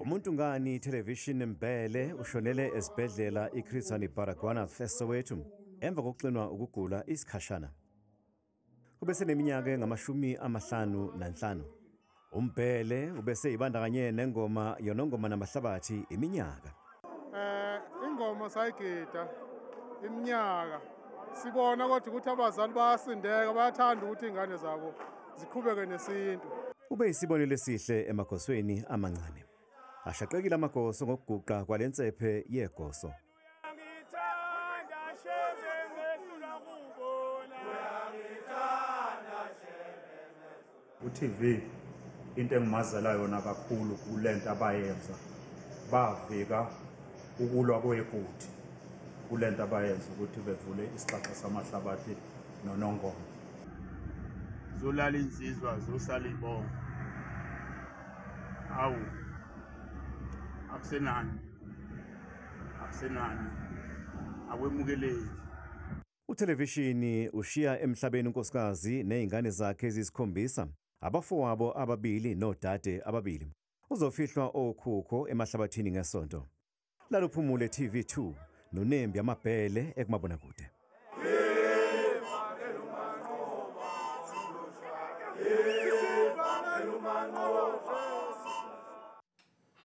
Umuntu ngani television Mbele ushonele esibhedlela iChris Hani Baragwanath eSoweto emva kokuxinwa ukugula isikhashana. Ubese neminyaka engama-55. Umbele ubese ibandakanye nengoma yonongoma namahlabathi iminyaka. Ingoma sayigida iminyaka. Sibona kodwa ukuthi abazali bayasindeka bayathanda ukuthi ingane zabo ziqhubeke nesintu. Ube isibonelo esihle emagosweni amancane. Ashaqekile amagoso ngokuguqa kwalensephe yegoso. uTV into engimazela yona kakhulu kulento abayenza bavika ukulwa kwebhuti kulento abayenza ukuthi bevule isixaxa samahlabathi nonongoma zolala insizwa zosala ibongo awu akusenani akwemukeleki. Uthelevishini ushiya emhlabeni unkosikazi nezingane zakhe ezisikhombisa, abafowabo ababili nodade ababili. Uzofihlwa okhukho emahlabathini ngesonto. Laluphumule TV2 noNembi Amabhele ekumabonakude.